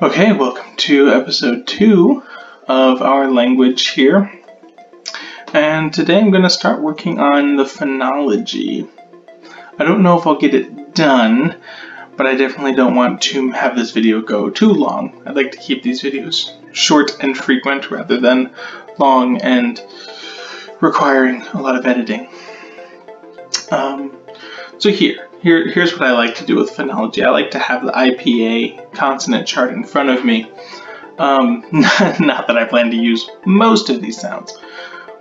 Okay, welcome to episode 2 of our language here. And today I'm going to start working on the phonology. I don't know if I'll get it done, but I definitely don't want to have this video go too long. I'd like to keep these videos short and frequent rather than long and requiring a lot of editing. So here's what I like to do with phonology. I like to have the IPA consonant chart in front of me. Not that I plan to use most of these sounds,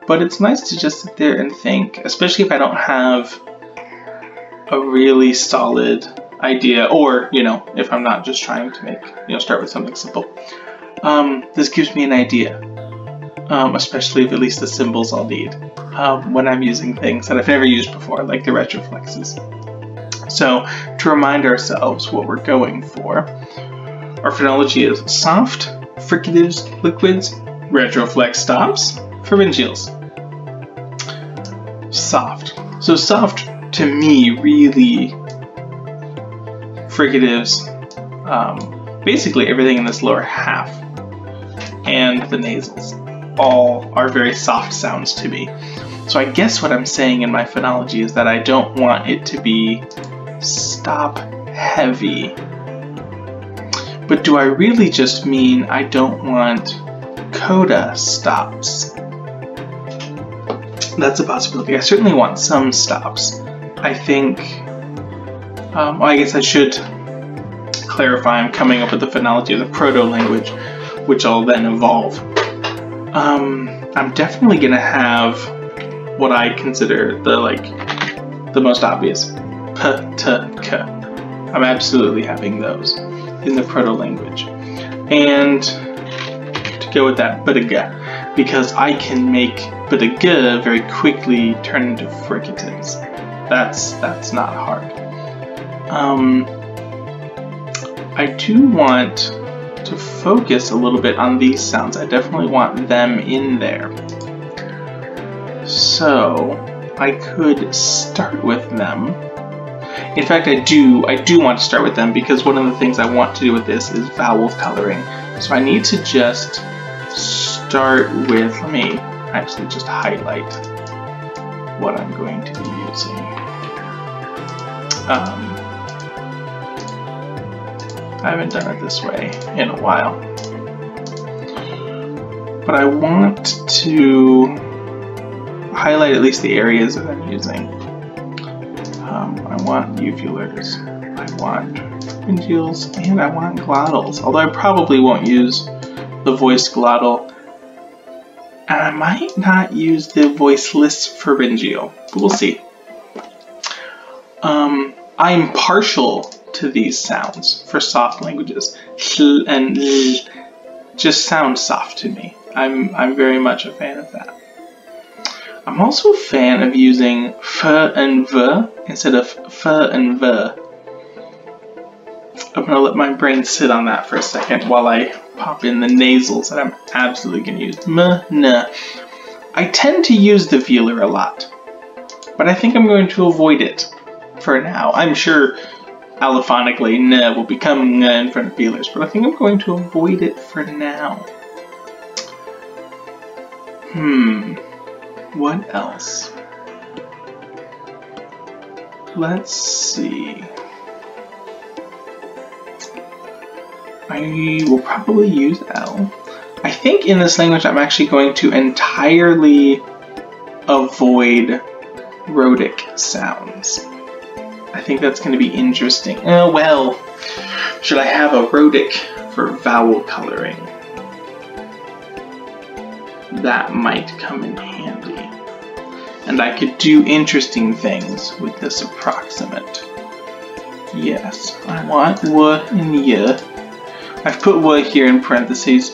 but it's nice to just sit there and think, especially if I don't have a really solid idea, or, if I'm not just trying to make, start with something simple. This gives me an idea, especially of at least the symbols I'll need when I'm using things that I've never used before, like the retroflexes. So, to remind ourselves what we're going for, our phonology is soft, fricatives, liquids, retroflex stops, pharyngeals. Soft. So soft, to me, really, fricatives, basically everything in this lower half, and the nasals, all are very soft sounds to me. So I guess what I'm saying in my phonology is that I don't want it to be stop heavy. But do I really just mean I don't want coda stops? That's a possibility. I certainly want some stops. I think, I guess I should clarify I'm coming up with the phonology of the proto-language, which I'll then evolve. I'm definitely going to have what I consider the most obvious. P, T, K. I'm absolutely having those in the proto-language. And to go with that, B-D-G, because I can make B-D-G very quickly turn into fricatives. That's not hard. I do want to focus a little bit on these sounds. I definitely want them in there. So I could start with them. In fact, I do want to start with them because one of the things I want to do with this is vowel coloring. So I need to just start with, let me actually just highlight what I'm going to be using. I haven't done it this way in a while. But I want to highlight at least the areas that I'm using. I want uvulars, I want pharyngeals, and I want glottals. Although I probably won't use the voiced glottal, and I might not use the voiceless pharyngeal, but we'll see. I'm partial to these sounds for soft languages. Hl and l just sound soft to me. I'm very much a fan of that. I'm also a fan of using f and v instead of f and v. I'm going to let my brain sit on that for a second while I pop in the nasals that I'm absolutely going to use. M, n. I tend to use the velar a lot, but I think I'm going to avoid it for now. I'm sure allophonically n will become n in front of velars, but I think I'm going to avoid it for now. What else? Let's see. I will probably use L. I think in this language I'm actually going to entirely avoid rhotic sounds. I think that's going to be interesting. Well, should I have a rhotic for vowel coloring? That might come in handy. And I could do interesting things with this approximate. Yes, I want w and y. I've put w here in parentheses.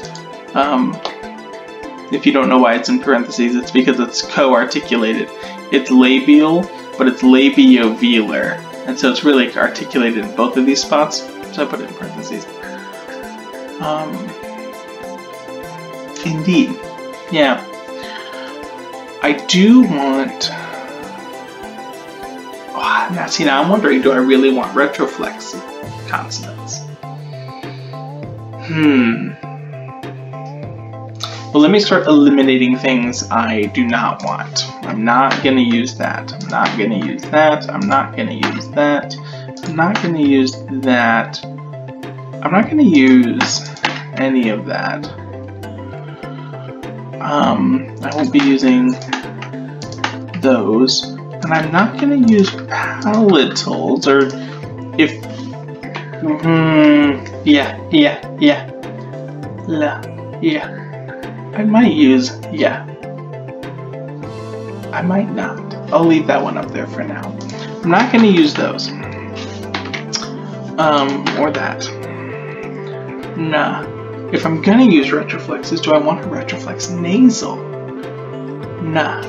If you don't know why it's in parentheses, it's because it's co-articulated. It's labial, but it's labiovelar. And so it's really articulated in both of these spots. So I put it in parentheses. Indeed. Yeah. I do want... now I'm wondering, do I really want retroflex consonants? Well, let me start eliminating things I do not want. I'm not gonna use that. I'm not gonna use that. I'm not gonna use that. I'm not gonna use that. I'm not gonna use any of that. I won't be using those. And I'm not gonna use palatals, or if, yeah. I might use, I might not. I'll leave that one up there for now. I'm not gonna use those. Or that. Nah. If I'm gonna use retroflexes, do I want a retroflex nasal? Nah.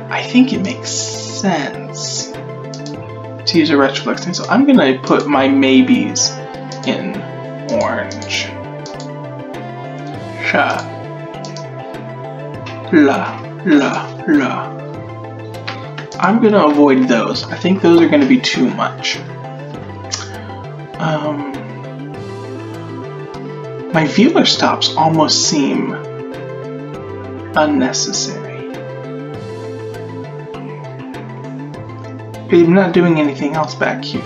I think it makes sense to use a retroflex nasal. I'm gonna put my maybes in orange. Sha. La. I'm gonna avoid those. I think those are gonna be too much. My viewer stops almost seem unnecessary. I'm not doing anything else back here.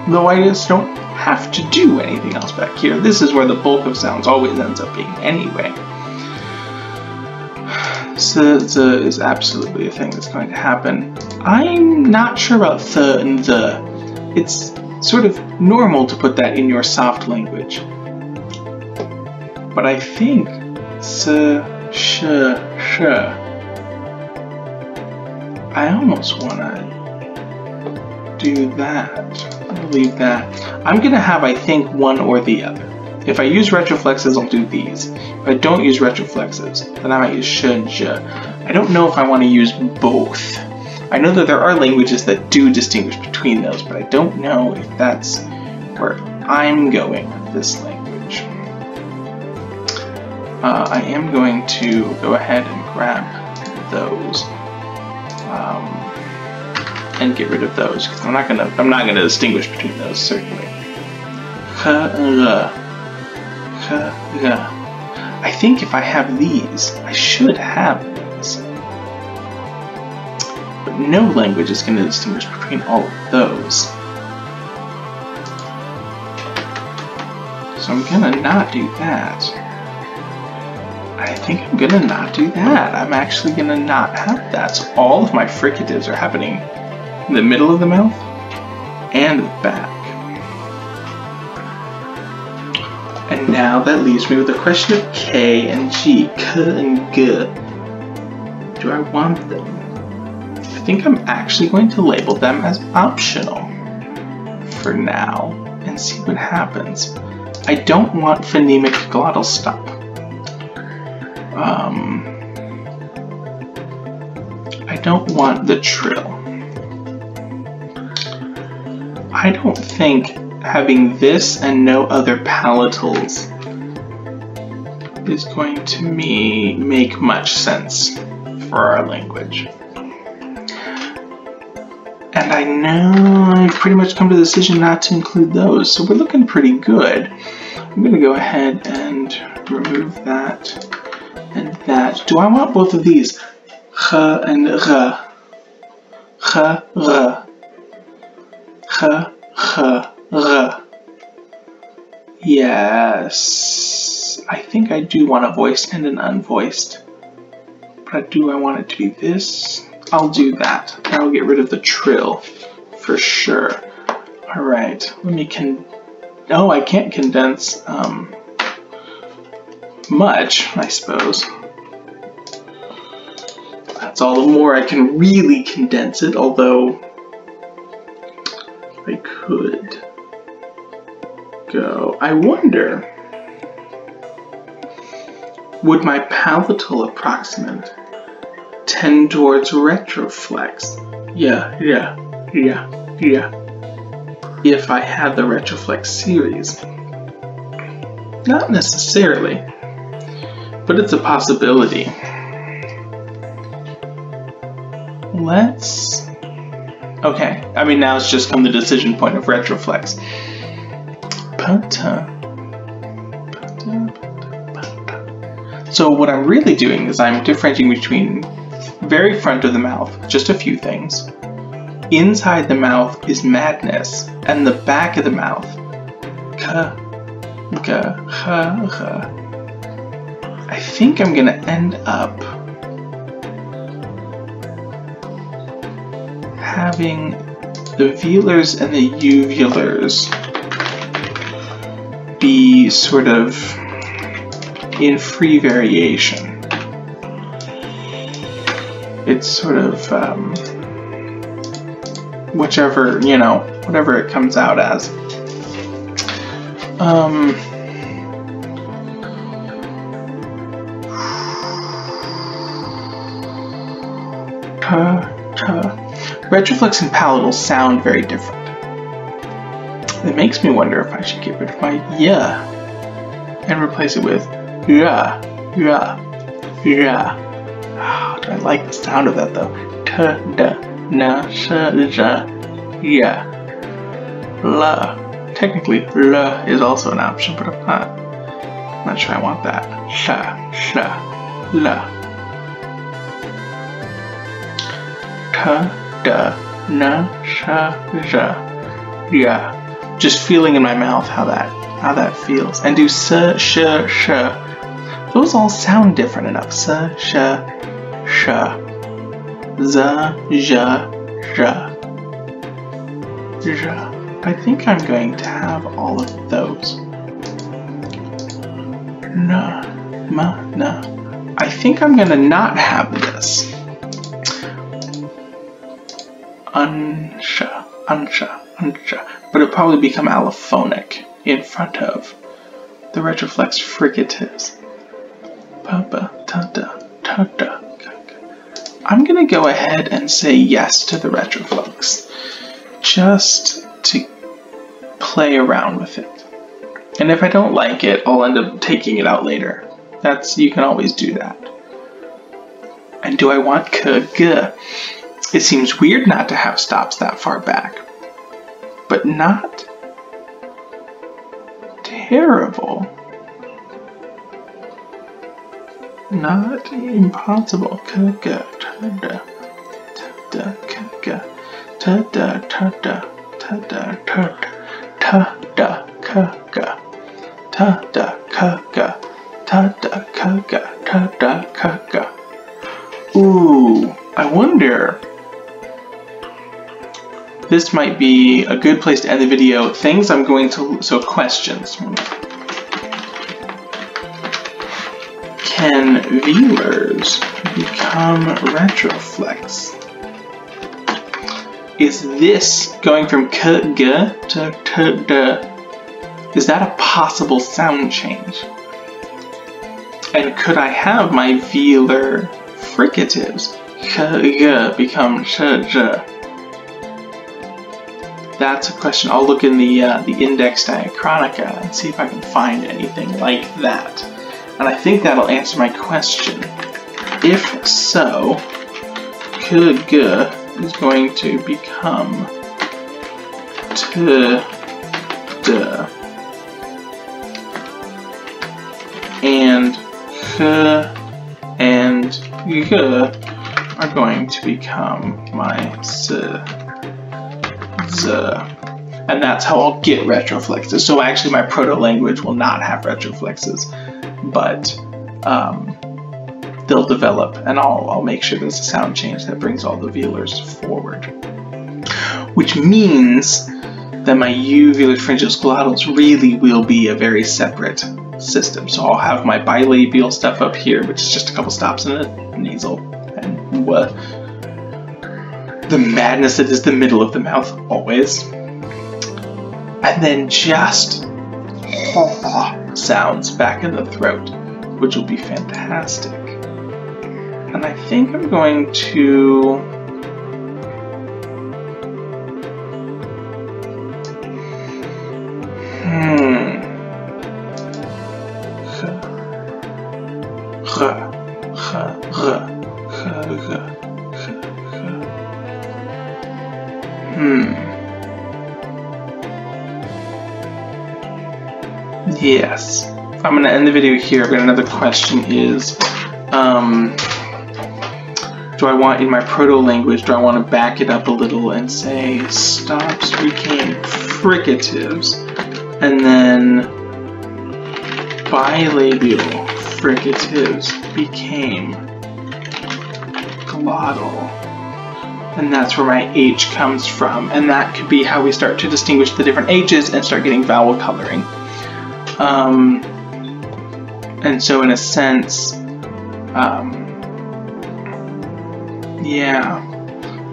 Though I just don't have to do anything else back here. This is where the bulk of sounds always ends up being anyway. So is absolutely a thing that's going to happen. I'm not sure about the and the. It's sort of normal to put that in your soft language. But I think sh. I almost want to do that. I'll leave that. I'm going to have, I think, one or the other. If I use retroflexes, I'll do these. If I don't use retroflexes, then I might use sh and j. I don't know if I want to use both. I know that there are languages that do distinguish between those, but I don't know if that's where I'm going with this language. I am going to go ahead and grab those and get rid of those, because I'm not gonna distinguish between those, certainly. I think if I have these, I should have these. But no language is going to distinguish between all of those. So I'm going to not do that. I think I'm going to not do that. I'm actually going to not have that. So all of my fricatives are happening in the middle of the mouth and the back. And now that leaves me with the question of K and G, K and G. Do I want them? I think I'm actually going to label them as optional for now and see what happens. I don't want phonemic glottal stop. I don't want the trill. I don't think having this and no other palatals is going to make much sense for our language. And I know I've pretty much come to the decision not to include those, so we're looking pretty good. I'm going to go ahead and remove that and that. Do I want both of these? Ch and r. Ch, r. Ch, r. Yes, I think I do want a voiced and an unvoiced. But do I want it to be this? I'll do that. I'll get rid of the trill for sure. All right, let me oh, I can't condense much, I suppose. That's all the more I can really condense it, although I could go. I wonder, would my palatal approximant tend towards retroflex? Yeah. If I had the retroflex series. Not necessarily, but it's a possibility. Let's Okay, I mean now it's just come the decision point of retroflex. So what I'm really doing is I'm differentiating between very front of the mouth, just a few things. Inside the mouth is madness, and the back of the mouth, I think I'm gonna end up having the velars and the uvulars be sort of in free variation. It's sort of whichever, you know, whatever it comes out as. Retroflex and palatal sound very different. It makes me wonder if I should get rid of my yeah and replace it with yeah. Oh, do I like the sound of that though? Yeah. La. Technically, la is also an option, but I'm not sure I want that. La. Yeah. Just feeling in my mouth how that feels. And do sh. Those all sound different enough. Sh. I think I'm going to have all of those. Na. I think I'm gonna not have this. Unsha, but it'll probably become allophonic in front of the retroflex fricatives. I'm gonna go ahead and say yes to the retroflex, just to play around with it. And if I don't like it, I'll end up taking it out later. You can always do that. And do I want k-g? It seems weird not to have stops that far back, but not terrible. Not impossible. Ooh, I wonder. This might be a good place to end the video. Things I'm going to, so questions. Can velars become retroflex? Is this going from k-g to t-d? Is that a possible sound change? And could I have my velar fricatives k-g become sh-j? That's a question. I'll look in the Index Diachronica and see if I can find anything like that. And I think that'll answer my question. If so, k-g is going to become t-d. And k and g are going to become my s-z. And that's how I'll get retroflexes. So actually my proto-language will not have retroflexes, but they'll develop, and I'll make sure there's a sound change that brings all the velars forward. Which means that my uvulars, pharyngeals, glottals really will be a very separate system. So I'll have my bilabial stuff up here, which is just a couple stops in the nasal, and the madness that is the middle of the mouth, always. And then just sounds back in the throat, which will be fantastic. And I think I'm going to Yes. I'm going to end the video here. I've got another question is, do I want, in my proto-language, do I want to back it up a little and say stops became fricatives, and then bilabial fricatives became glottal, and that's where my H comes from, and that could be how we start to distinguish the different H's and start getting vowel coloring. And so in a sense, yeah,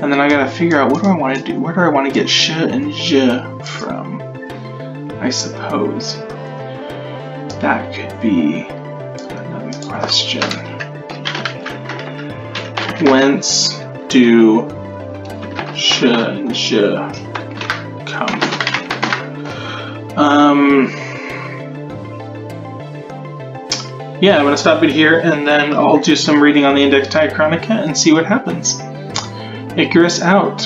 and then I gotta figure out what do I want to do, where do I want to get sh and j from, I suppose. That could be another question. Whence do sh and j come? Yeah, I'm going to stop it here, and then I'll do some reading on the Index Diachronica and see what happens. Icarus out.